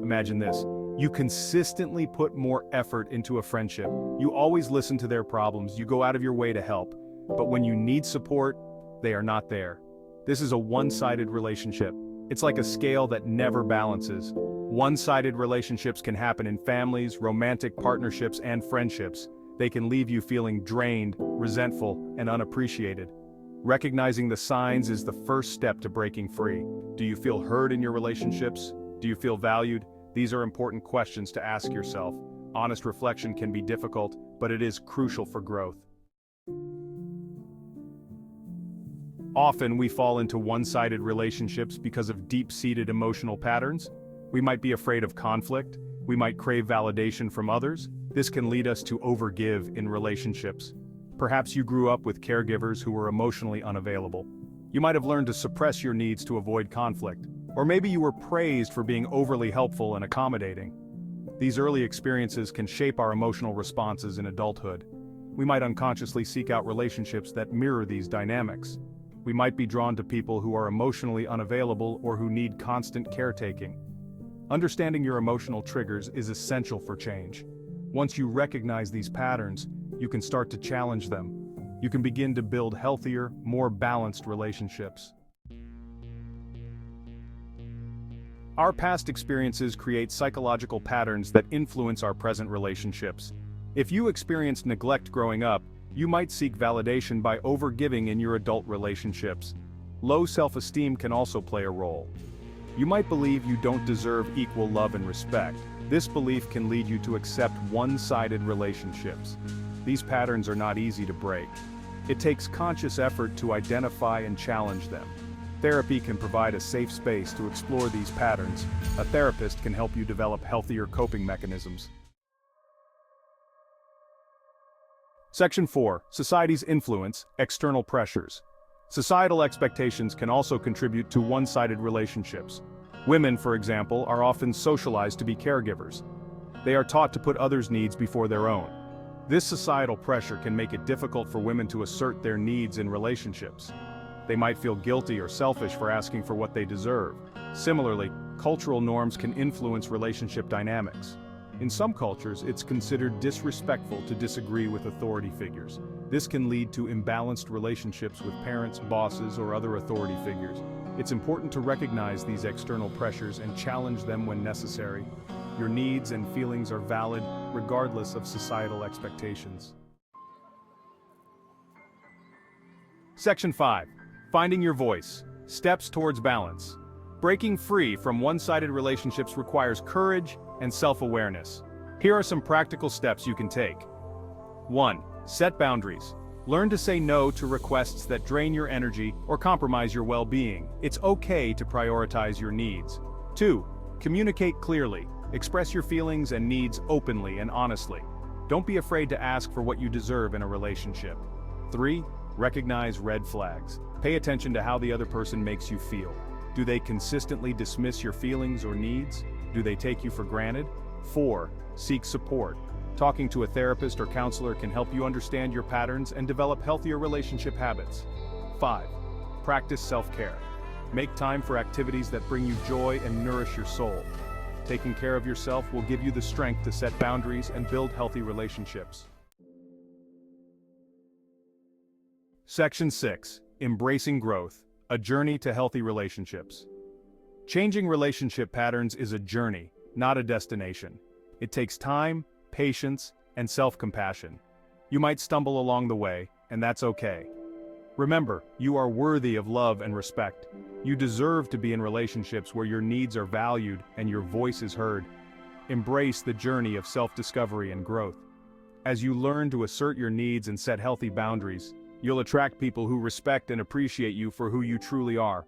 Imagine this. You consistently put more effort into a friendship. You always listen to their problems, you go out of your way to help. But when you need support, they are not there. This is a one-sided relationship. It's like a scale that never balances. One-sided relationships can happen in families, romantic partnerships, and friendships. They can leave you feeling drained, resentful, and unappreciated. Recognizing the signs is the first step to breaking free. Do you feel heard in your relationships? Do you feel valued? These are important questions to ask yourself. Honest reflection can be difficult, but it is crucial for growth. Often we fall into one-sided relationships because of deep-seated emotional patterns. We might be afraid of conflict. We might crave validation from others. This can lead us to overgive in relationships. Perhaps you grew up with caregivers who were emotionally unavailable. You might have learned to suppress your needs to avoid conflict. Or maybe you were praised for being overly helpful and accommodating. These early experiences can shape our emotional responses in adulthood. We might unconsciously seek out relationships that mirror these dynamics. We might be drawn to people who are emotionally unavailable or who need constant caretaking. Understanding your emotional triggers is essential for change. Once you recognize these patterns, you can start to challenge them. You can begin to build healthier, more balanced relationships. Our past experiences create psychological patterns that influence our present relationships. If you experienced neglect growing up, you might seek validation by overgiving in your adult relationships. Low self-esteem can also play a role. You might believe you don't deserve equal love and respect. This belief can lead you to accept one-sided relationships. These patterns are not easy to break. It takes conscious effort to identify and challenge them. Therapy can provide a safe space to explore these patterns. A therapist can help you develop healthier coping mechanisms. Section 4. Society's influence, external pressures. Societal expectations can also contribute to one-sided relationships. Women, for example, are often socialized to be caregivers. They are taught to put others' needs before their own. This societal pressure can make it difficult for women to assert their needs in relationships. They might feel guilty or selfish for asking for what they deserve. Similarly, cultural norms can influence relationship dynamics. In some cultures, it's considered disrespectful to disagree with authority figures. This can lead to imbalanced relationships with parents, bosses, or other authority figures. It's important to recognize these external pressures and challenge them when necessary. Your needs and feelings are valid, regardless of societal expectations. Section 5. Finding your voice. Steps towards balance. Breaking free from one-sided relationships requires courage and self-awareness. Here are some practical steps you can take. 1. Set boundaries. Learn to say no to requests that drain your energy or compromise your well-being. It's okay to prioritize your needs. 2. Communicate clearly. Express your feelings and needs openly and honestly. Don't be afraid to ask for what you deserve in a relationship. 3. Recognize red flags. Pay attention to how the other person makes you feel. Do they consistently dismiss your feelings or needs? Do they take you for granted? 4. Seek support. Talking to a therapist or counselor can help you understand your patterns and develop healthier relationship habits. 5. Practice self-care. Make time for activities that bring you joy and nourish your soul. Taking care of yourself will give you the strength to set boundaries and build healthy relationships. Section 6. Embracing growth. A journey to healthy relationships. Changing relationship patterns is a journey, not a destination. It takes time, patience, and self-compassion. You might stumble along the way, and that's okay. Remember, you are worthy of love and respect. You deserve to be in relationships where your needs are valued and your voice is heard. Embrace the journey of self-discovery and growth. As you learn to assert your needs and set healthy boundaries, you'll attract people who respect and appreciate you for who you truly are.